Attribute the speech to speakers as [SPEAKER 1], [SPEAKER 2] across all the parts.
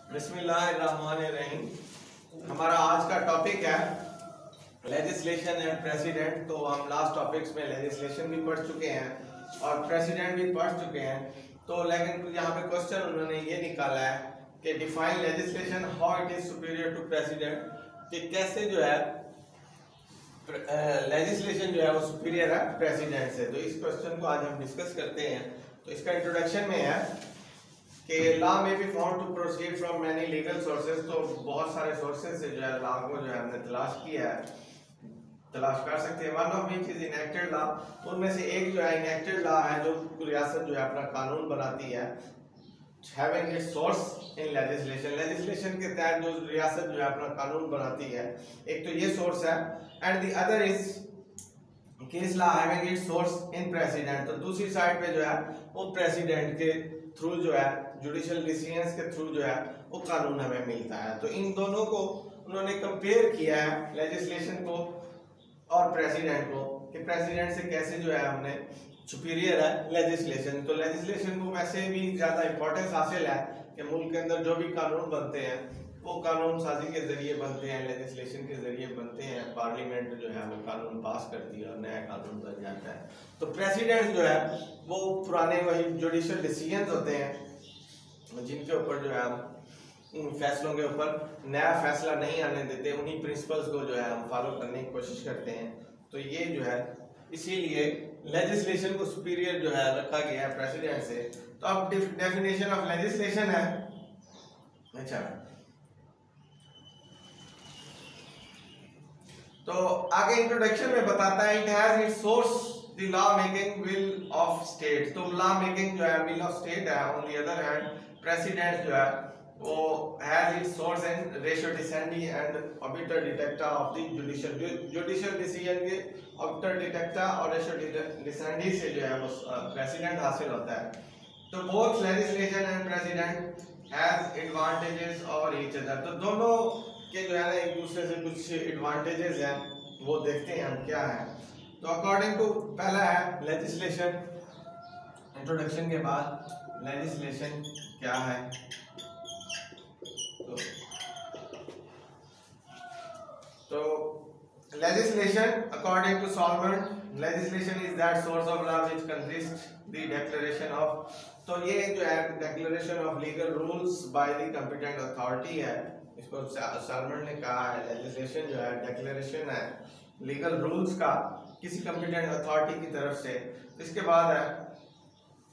[SPEAKER 1] बिस्मिल्लाहिर्रहमानिर्रहीम। हमारा आज का टॉपिक है लेजिस्लेशन एंड प्रेसिडेंट। तो हम लास्ट टॉपिक्स में लेजिस्लेशन भी पढ़ चुके हैं और प्रेसिडेंट भी पढ़ चुके हैं। तो लेकिन यहाँ पे क्वेश्चन उन्होंने ये निकाला है कि define legislation how it is superior to precedent, कि कैसे जो है लेजिस्लेशन जो है वो सुपीरियर है प्रेसिडेंट से। तो इस क्वेश्चन को आज हम डिस्कस करते हैं। तो इसका इंट्रोडक्शन में है कि लॉ में be found to proceed from many legal sources. तो बहुत सारे सोर्सेज से जो है लॉ को जो है हमने तलाश कर सकते हैं। One of which is enacted law. उनमें से एक जो है इनेक्टेड लॉ है जो रियासत जो है अपना कानून बनाती है, हैविंग इट्स सोर्स इन लेजिस्लेशन। लेजिस्लेशन के तहत जो रियासत जो है अपना कानून बनाती है, एक तो ये सोर्स है। And the other is case law having its source in president. तो दूसरी साइड पे जो है वो प्रेसिडेंट के थ्रू जो है जुडिशियल डिसीजंस के थ्रू जो है वो कानून हमें मिलता है। तो इन दोनों को उन्होंने कंपेयर किया है, लेजिस्लेशन को और प्रेसिडेंट को, कि प्रेसिडेंट से कैसे जो है हमने सुपीरियर है लेजिस्लेशन। तो लेजिस्लेशन को वैसे भी ज़्यादा इंपॉर्टेंस हासिल है कि मुल्क के अंदर जो भी कानून बनते हैं वो कानून साजी के जरिए बनते हैं, लेजिस्लेशन के जरिए बनते हैं। पार्लियामेंट जो है वो कानून पास करती है और नया कानून बन जाता है। तो प्रेसिडेंट जो है वो पुराने वही जुडिशियल डिसीजंस होते हैं जिनके ऊपर जो है हम उन फैसलों के ऊपर नया फैसला नहीं आने देते, उन्हीं प्रिंसिपल्स को जो है हम फॉलो करने की कोशिश करते हैं। तो ये जो है इसीलिए लेजिस्लेशन को सुपीरियर जो है रखा गया है प्रेसिडेंट से। तो अब डेफिनेशन ऑफ लेजिस्लेशन है, अच्छा, तो आगे इंट्रोडक्शन में बताता है it has its source the law making will of state. तो लॉ मेकिंग जो है विल ऑफ स्टेट है। On the other hand president जो है वो has its source in ratio decidendi and obiter dicta of the judicial decision के obiter dicta और ratio डिसेंडी से जो है वो प्रेसिडेंट हासिल होता है। तो both legislation and president has advantages over each other. तो दोनों के जो है ना एक दूसरे से कुछ एडवांटेजेस हैं, वो देखते हैं हम क्या है। तो अकॉर्डिंग टू पहला है लेजिस्लेशन, इंट्रोडक्शन के बाद लेजिस्लेशन क्या है। तो legislation according to Salmond, legislation is that source of law which consist the declaration of. तो ये जो है declaration of legal rules by the competent authority है। इसको सॉल्वेंट ने कहा है लेजिस्लेशन जो है डिक्लेरेशन है लीगल रूल्स का किसी कॉम्पिटेंट अथॉरिटी की तरफ से। तो इसके बाद है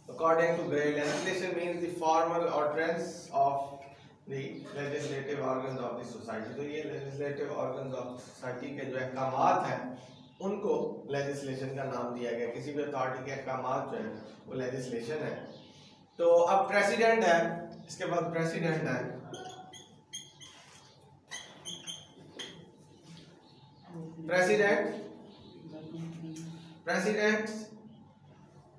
[SPEAKER 1] according to Gray, legislation means the formal ordinance of the legislative organs of the society. तो ये लेजिस्लेटिव ऑर्गन्स ऑफ सोसाइटी के जो अहकामात हैं उनको लेजिस्लेशन का नाम दिया गया। किसी भी अथॉरिटी के अहकामात जो है वो लेजिस्लेशन है। तो अब प्रेसिडेंट है, इसके बाद प्रेसिडेंट है। President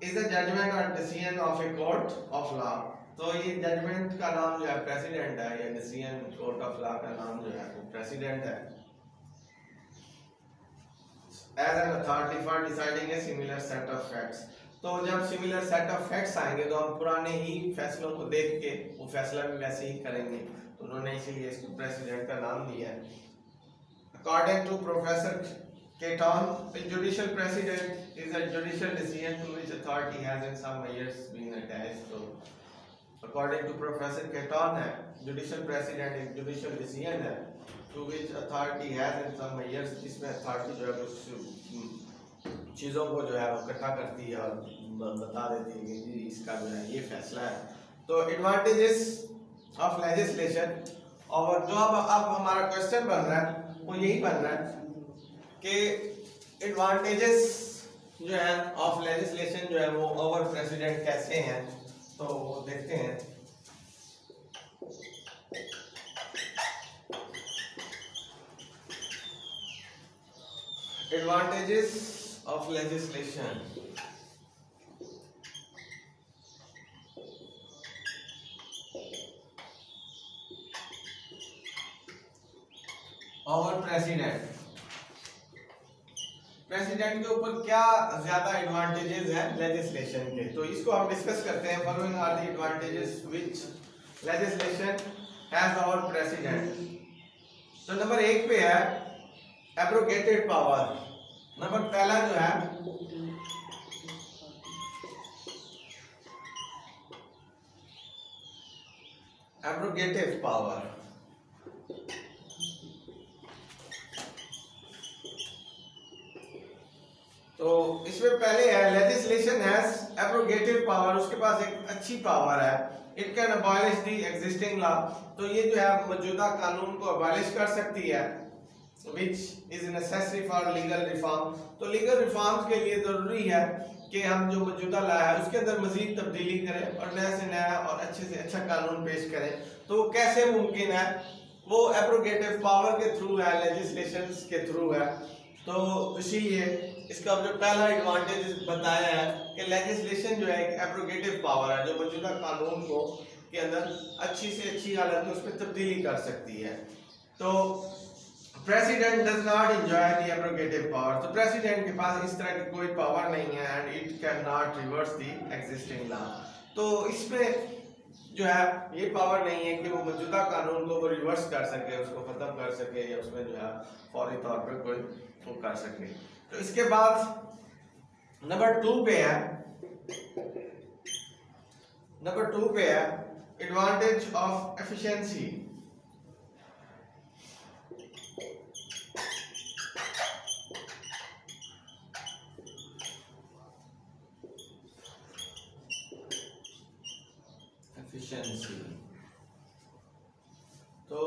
[SPEAKER 1] is a judgment or decision of a court of law। तो ये जजमेंट का नाम जो है प्रेसिडेंट है, या डिसीजन कोर्ट ऑफ लॉ का नाम जो है वो प्रेसिडेंट है। As an authority for deciding a similar set of facts। तो जब सिमिलर सेट ऑफ फैक्ट्स आएंगे तो हम पुराने ही फैसलों को देख के वो फैसला भी वैसे ही करेंगे। तो उन्होंने इसीलिए इसको प्रेसिडेंट का नाम दिया है। According to Professor Caton, the judicial president is a judicial decision to which authority has in some measures been attached। So, according to Professor Caton है judicial president एक judicial decision है to which authority has in some measures, जिसमें authority जो है कुछ चीज़ों को जो है वो इकट्ठा करती है और बता देती है कि जी इसका जो है ये फैसला है। तो advantages of legislation, और जो अब हमारा क्वेश्चन बन रहा है वो यही बन रहा है कि एडवांटेजेस जो है ऑफ लेजिस्लेशन जो है वो ओवर प्रेसिडेंट कैसे हैं। तो वो देखते हैं। एडवांटेजेस ऑफ लेजिस्लेशन, और प्रेसिडेंट के ऊपर क्या ज्यादा एडवांटेजेस हैं लेजिस्लेशन के, तो इसको हम डिस्कस करते हैं। Following are the advantages which legislation has over precedent. तो नंबर 1 पे है एब्रोगेटेड पावर। नंबर पहला जो है एब्रोगेटिव पावर। तो इसमें पहले है लेजिस्लेशन हैज एब्रोगेटिव पावर, उसके पास एक अच्छी पावर है। It can abolish the existing law, तो ये जो है मौजूदा कानून को अबॉलिश कर सकती है। which is necessary for legal reform, तो लीगल रिफॉर्म्स के लिए जरूरी है कि हम जो मौजूदा लॉ है उसके अंदर मजीद तब्दीली करें और नया से नया और अच्छे से अच्छा कानून पेश करें। तो कैसे मुमकिन है? वो एब्रोगेटिव पावर के थ्रू है, लेजिस्लेशंस के थ्रू है। तो इसीलिए इसका जो पहला एडवांटेज बताया है कि लेजिस्लेशन जो है एक एब्रोगेटिव पावर है, जो मौजूदा कानून को के अंदर अच्छी से अच्छी हालत में उसमें तब्दीली कर सकती है। तो president does not enjoy the abrogative power, तो प्रेसिडेंट के पास इस तरह की कोई पावर नहीं है and it can not reverse the existing law. तो इसमें जो है ये पावर नहीं है कि वो मौजूदा कानून को वो रिवर्स कर सके, उसको खत्म कर सके या उसमें जो है फौरी तौर पे कोई वो कर सके। तो इसके बाद नंबर 2 पे है, नंबर 2 पे है एडवांटेज ऑफ एफिशिएंसी। एफिशिएंसी तो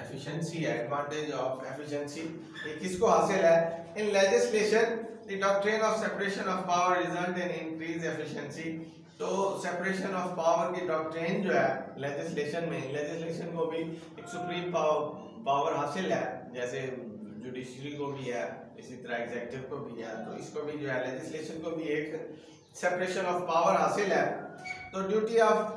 [SPEAKER 1] एफिशिएंसी है, एडवांटेज ऑफ एफिशिएंसी। ये किसको हासिल है? In legislation the doctrine of separation of power result in increase efficiency. तो सेपरेशन ऑफ पावर की डॉक्ट्रिन जो है लेजिस्लेशन में, लेजिस्लेशन को भी एक सुप्रीम पावर हासिल है, जैसे जुडिशरी को भी है, इसी तरह एग्जीक्यूटिव को भी है। तो इसको भी जो है लेजिस्लेशन को भी एक सेपरेशन ऑफ पावर हासिल है। तो ड्यूटी ऑफ,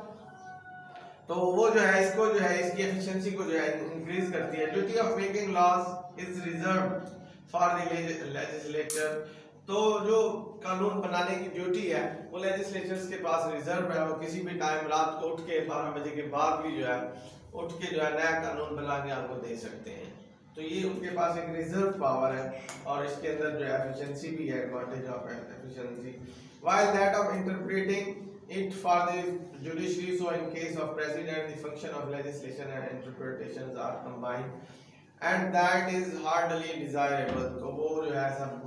[SPEAKER 1] तो वो जो है इसको जो है इसकी एफिशिएंसी को जो है इंक्रीज करती है। Duty of making laws is reserved for the legislator. तो जो कानून बनाने की ड्यूटी है वो लेजिस्लेचर्स के पास रिजर्व है, वो किसी भी टाइम रात को उठ के 12 बजे के बाद भी जो है उठ के जो है नया कानून बना के आपको दे सकते हैं। तो ये उनके पास एक रिजर्व पावर है और इसके अंदर जो है एफिशिएंसी भी है, advantage of efficiency. while that of interpreting it for the judiciary, so in case of president the function of legislation and interpretations are combined and that is hardly desirable। तो वो जो है सब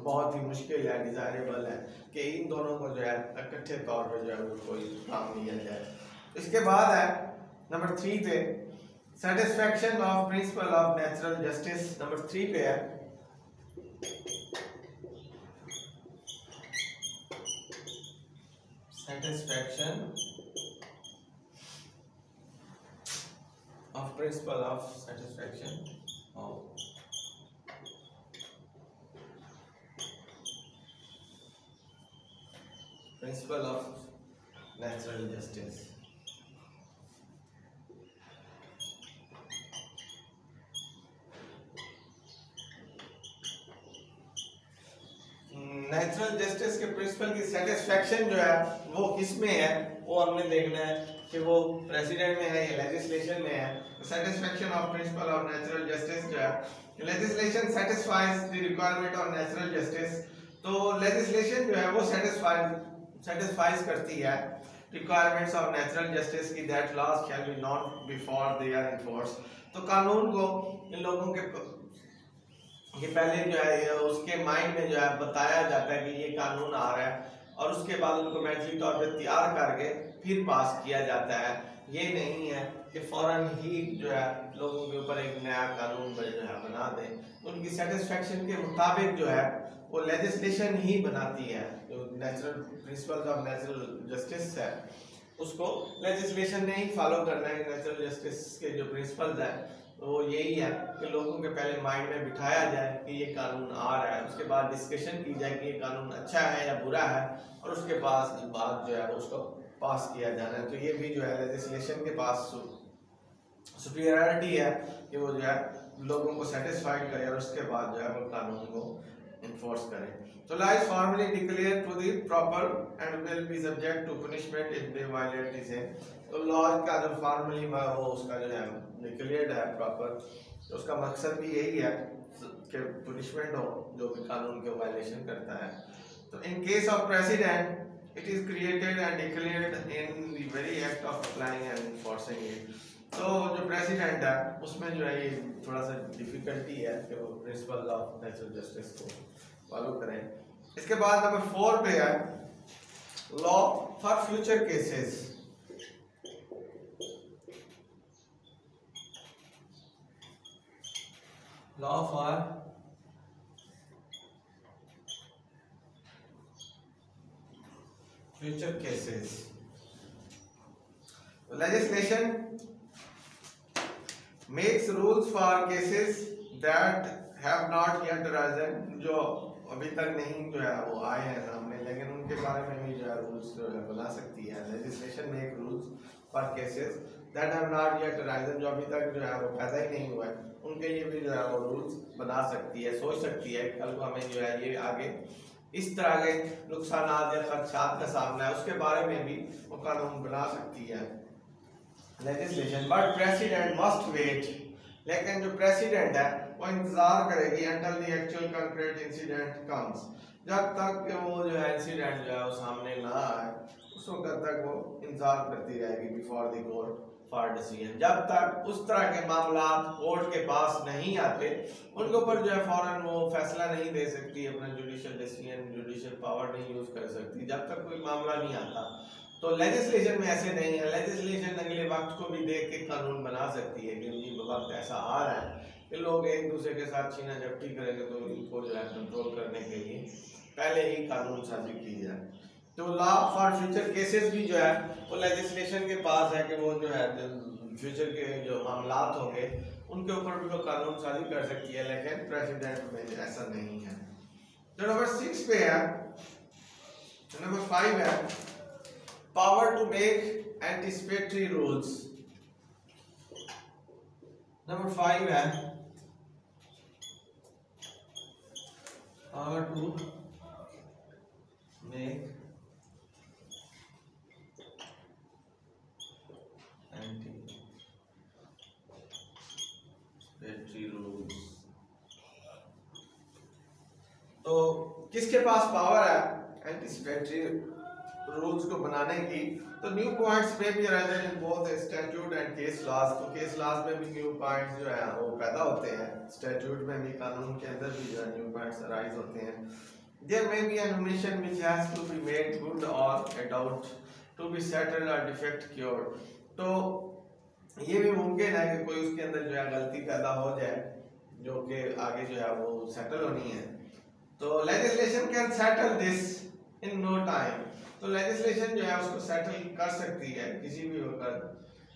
[SPEAKER 1] बहुत ही मुश्किल है, डिजायरेबल है कि इन दोनों को जो है इकट्ठे तौर पे जो है वो कोई काम लिया जाए। इसके बाद है नंबर 3 पे satisfaction of principle of natural justice. Number 3 पे है satisfaction of principle of satisfaction of principle of natural justice। Natural justice के प्रिंसिपल की सेटिस्फैक्शन जो है वो किस में है, वो हमने देखना है कि वो प्रेसिडेंट में है या लेजिस्लेशन में है। Satisfaction of principle of natural justice जो है, legislation satisfies the requirement of natural justice. तो लेजिस्लेशन जो है वो सेटिस्फाइज करती है रिक्वायरमेंट्स ऑफ नेचुरल जस्टिस की, that laws shall be not before they are enforced. तो कानून को इन लोगों के कि पहले जो है उसके माइंड में जो है बताया जाता है कि ये कानून आ रहा है और उसके बाद उनको मेंटली तौर पे तैयार करके फिर पास किया जाता है। ये नहीं है कि फौरन ही जो है लोगों के ऊपर एक नया कानून जो है बना दें। उनकी सेटिस्फैक्शन के मुताबिक जो है वो लेजिस्लेशन ही बनाती है। जो natural principles of natural justice है उसको लेजिस्लेशन ने ही फॉलो करना है। नेचुरल जस्टिस के जो प्रिंसिपल्स हैं तो यही है कि लोगों के पहले माइंड में बिठाया जाए कि ये कानून आ रहा है, उसके बाद डिस्कशन की जाए कि ये कानून अच्छा है या बुरा है और उसके बाद जो है उसको पास किया जाना है। तो ये भी जो है लेजिस्लेशन के पास सुपीरियरिटी है कि वो जो है लोगों को सेटिस्फाइड करे और उसके बाद जो है वो कानून को इन्फोर्स करें। तो law is formally declare to the proper and will be subject to punishment if they violate the same. तो लॉ का जो फॉर्मली वो उसका जो है डिक्लेयर्ड है प्रॉपर, तो उसका मकसद भी यही है कि पनिशमेंट हो जो भी कानून के वायलेशन करता है। तो in case of president it is created and declared in the very act of applying and enforcing it. तो जो प्रेसिडेंट है उसमें जो है ये थोड़ा सा डिफिकल्टी है कि वो प्रिंसिपल ऑफ नेचुरल जस्टिस को फॉलो करें। इसके बाद नंबर 4 पे है law for future cases. Law for future cases. Legislation makes rules for cases that have not yet arisen, जो अभी तक नहीं जो है वो आए हैं सामने, लेकिन उनके बारे में भी जो है रूल्स जो है बना सकती है। Legislation make rules for cases that have not yet arisen, जो अभी तक जो है वो पैदा ही नहीं हुआ है, उनके लिए भी जो है वो रूल्स बना सकती है, सोच सकती है कल को हमें जो है ये आगे इस तरह के नुकसान या खदशात का सामना है, उसके बारे में भी वो कानून बना सकती है legislation. But precedent must wait, लेकिन जो प्रेसिडेंट है वो इंतजार करेगी until the actual concrete incident comes, जब तक कि वो जो है इंसिडेंट जो है वो सामने ना आए उस वक्त तक वो इंतजार करती रहेगी before the court for decision. जब तक उस तरह के मामला कोर्ट के पास नहीं आते उनके ऊपर जो है फौरन वो फैसला नहीं दे सकती, अपना जुडिशियल डिसीजन जुडिशियल पावर नहीं यूज कर सकती जब तक कोई मामला नहीं आता। तो लेजिस्लेशन में ऐसे नहीं है, लेजिस्लेशन अगले वक्त को भी देख के कानून बना सकती है कि ये वक्त ऐसा आ रहा है कि लोग एक दूसरे के साथ छीना झपटी करेंगे, तो इनको जो है कंट्रोल करने के लिए पहले ही कानून साजी की जाए। तो लॉ फॉर फ्यूचर केसेस भी जो है वो लेजिस्लेशन के पास है कि वो जो है फ्यूचर के जो मामलात होंगे उनके ऊपर भी वो कानून साजी कर सकती है, लेकिन प्रेसिडेंट में ऐसा नहीं है। जो नंबर 6 पे है, नंबर 5 है power to make anticipatory rules। Number 5 है power to make anticipatory rules। तो किसके पास पावर है एंटिसिपेटरी रूल्स को बनाने की? तो न्यू पॉइंट्स में भी arise in both statute and case laws. तो केस लॉज में भी न्यू पॉइंट्स जो है वो पैदा होते हैं, स्टैट्यूट में भी कानून के अंदर भी जो है न्यू पॉइंट्स अराइज होते हैं। There may be an omission which has to be made good or a doubt to be settled or defect cured. तो ये भी मुमकिन है कि कोई उसके अंदर जो है गलती पैदा हो जाए जो कि आगे जो है वो सेटल होनी है। तो legislation can settle this in no time. तो लेजिस्लेशन जो है उसको सेटल कर सकती है किसी भी वक्त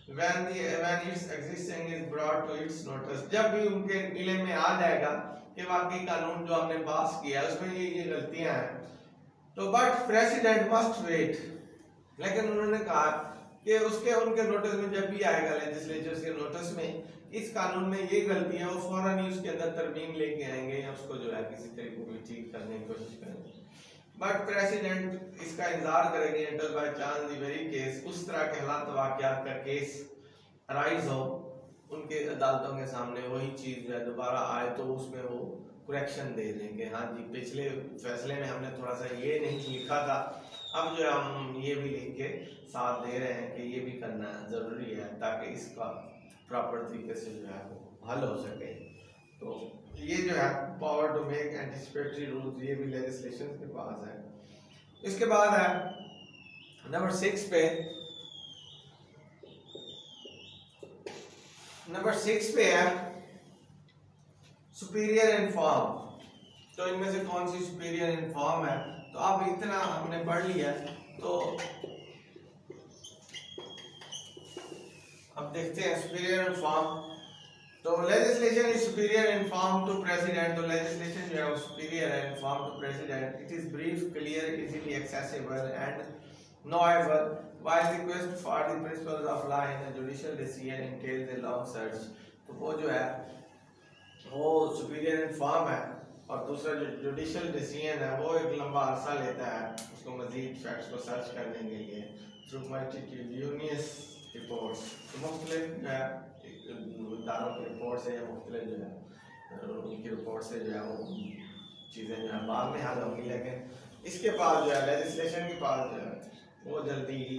[SPEAKER 1] when its existing is brought to its notice, जब भी उनके इल्म में आ जाएगा कि वाकई कानून जो हमने पास किया है उसमें ये गलतियां हैं। तो बट प्रेसिडेंट मस्ट वेट, लेकिन उन्होंने कहा कि उसके उनके नोटिस में जब भी आएगा लेजिस्लेचर के नोटिस में इस कानून में ये गलती है, वो फौरन ही उसके अंदर तरमीम लेके आएंगे या उसको जो है किसी तरीके से ठीक करने की कोशिश करेंगे। बट प्रेसिडेंट इसका इंतजार करेंगे until by chance the very case, उस तरह के हालात वाक़यात का केस अराइज हो उनके अदालतों के सामने, वही चीज़ जो है दोबारा आए तो उसमें वो करेक्शन दे देंगे। हाँ जी, पिछले फैसले में हमने थोड़ा सा ये नहीं लिखा था, अब जो है हम ये भी लिख के साथ दे रहे हैं कि ये भी करना ज़रूरी है ताकि इसका प्रॉपर तरीके से जो है वो हल हो सके। तो ये जो है power to make anticipatory rules, ये भी लेजिस्लेशन के पास है। इसके बाद है नंबर 6 पे, नंबर 6 पे है सुपीरियर इन फॉर्म। तो इनमें से कौन सी सुपीरियर इन फॉर्म है? तो अब इतना हमने पढ़ लिया, तो अब देखते हैं सुपीरियर इन फॉर्म। तो legislation is superior in form to precedent. तो लेजिस्लेशन जो है वो सुपीरियर है in form to precedent. It is brief, clear, easily accessible and knowable, while the quest for the principles of law in a judicial decision entails a long search। तो वो जो है वो सुपीरियर इन फॉर्म है और दूसरा जो judicial decision है वो एक लंबा अरसा लेता है उसको मजीद फैक्ट्स को सर्च करने के लिए थ्रू मल्टीट्यूडिनियस रिपोर्ट्स। तो मुख्तलिफ जो है इदारों की रिपोर्ट से या मुख्तलिफ जो है उनकी रिपोर्ट से जो है वो चीज़ें जो है बाद में हल होंगी, लेकिन इसके पास जो है लेजिस्लेशन के पास जो है वो जल्दी ही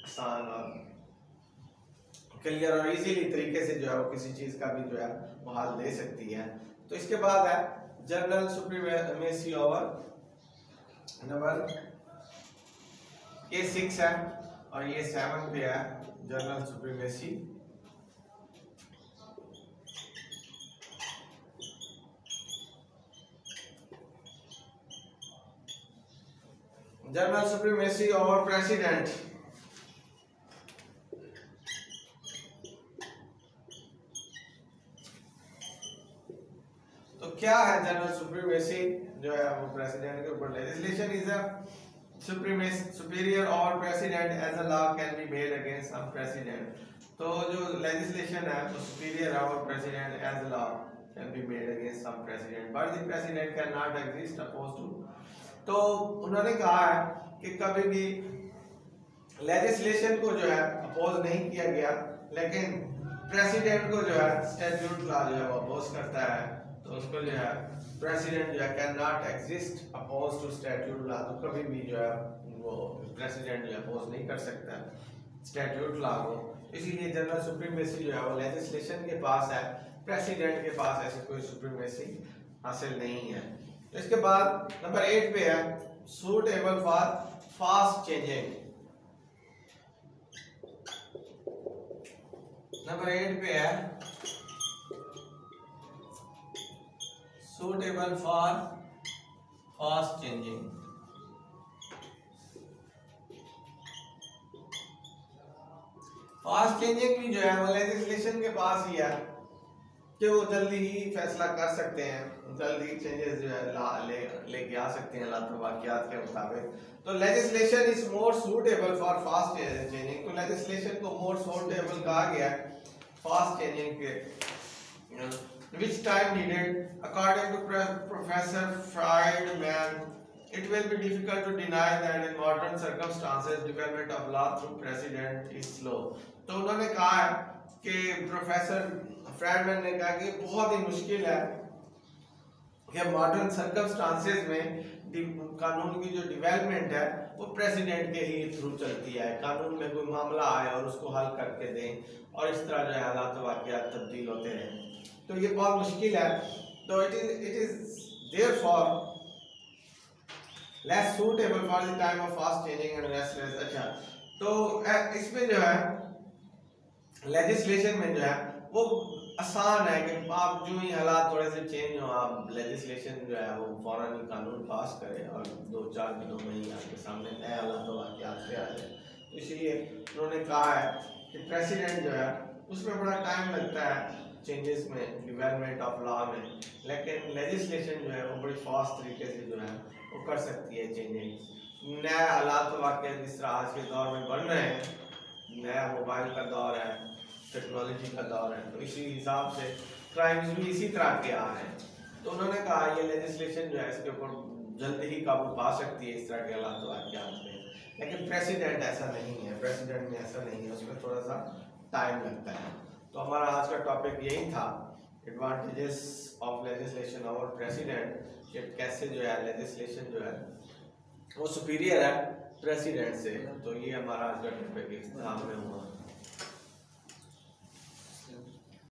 [SPEAKER 1] आसान और क्लियर और इजीली तरीके से जो है वो किसी चीज़ का भी जो है वो हल दे सकती है। तो इसके बाद है जनरल सुप्रीमेसी ओवर नंबर ये 6 है और ये 7 पे है general supremacy. General supremacy over president. तो क्या है जनरल सुप्रीमेसी जो है वो प्रेसिडेंट के ऊपर। Legislation is a superior over precedent as a law can be made against some precedent. तो जो लेजिस्लेशन है वो superior over precedent as a law can be made against some precedent but the precedent can not exist oppose to. तो उन्होंने कहा है कि कभी भी लेजिस्लेशन को जो है अपोज नहीं किया गया, लेकिन प्रेसिडेंट को जो है स्टैट्यूट लॉ जो है वो अपोज करता है। तो उसको जो है प्रेसिडेंट जो है can not exist oppose to statute law. तो कभी भी जो है वो प्रेसिडेंट जो है अपोज नहीं कर सकता स्टैट्यूट लॉ को। इसीलिए जनरल सुप्रीमेसी जो है वो लेजिस्लेशन के पास है, प्रेसिडेंट के पास ऐसी कोई सुप्रीमेसी हासिल नहीं है। तो इसके बाद नंबर 8 पे है suitable for fast changing. Number 8 पे है suitable for fast changing। Fast changing भी जो है वो लेजिस्लेशन के पास ही है कि वो जल्दी ही फैसला कर सकते हैं, जल्दी चेंजेस जो है लेके आ सकते हैं वाक़ियात के मुताबिक। तो legislation is more suitable for fast changing. तो लेजिस्लेशन को मोर सूटेबल कहा गया है फास्ट चेंजिंग के। Which time needed? According to Professor Friedman, it will be difficult to deny that in modern circumstances, development of law through precedent is slow. तो उन्होंने कहा है कि प्रोफेसर फ्राइडमैन ने कहा कि बहुत ही मुश्किल है कि मॉडर्न सर्कमस्टांसेस में कानून की जो डेवलपमेंट है वो प्रेसिडेंट के ही थ्रू चलती है। कानून में कोई मामला आए और उसको हल करके दें और इस तरह जो है हालात वाक़ियात तब्दील होते रहें, तो ये बहुत मुश्किल है। तो it is therefore less suitable for the time of fast changing and restless. अच्छा, तो इसमें जो है लेजिस्लेशन में जो है वो आसान है कि आप जो ही हालात थोड़े से चेंज हो आप लेजिस्लेशन जो है वो फौरन ही कानून पास करें और 2-4 दिनों में ही आपके सामने नए हालात वाक़ियात पे आ जाए। तो इसलिए उन्होंने कहा है कि प्रेसिडेंट जो है उसमें बड़ा टाइम लगता है चेंजेस में, डेवलपमेंट ऑफ लॉ में, लेकिन लेजिस्लेशन जो है वो बड़ी फास्ट तरीके से जो है वो कर सकती है चेंजिंग। नए हालात वाक़ जिस तरह आज के दौर में बन रहे हैं, नया मोबाइल का दौर है, टेक्नोलॉजी का दौर है, तो इसी हिसाब से क्राइम्स भी इसी तरह के आ रहे हैं। तो उन्होंने कहा ये लेजिस्लेशन जो है इसके ऊपर जल्दी ही काबू पा सकती है इस तरह के हालात वाक़ियात में, लेकिन प्रेसिडेंट ऐसा नहीं है, प्रेसिडेंट में ऐसा नहीं है, उसमें थोड़ा सा टाइम लगता है। तो हमारा आज का टॉपिक यही था, advantages of legislation over president, कि कैसे जो है लेजिस्लेशन जो है वो सुपीरियर है प्रेसिडेंट से। तो ये हमारा आज का टॉपिक इख्तिताम में हुआ।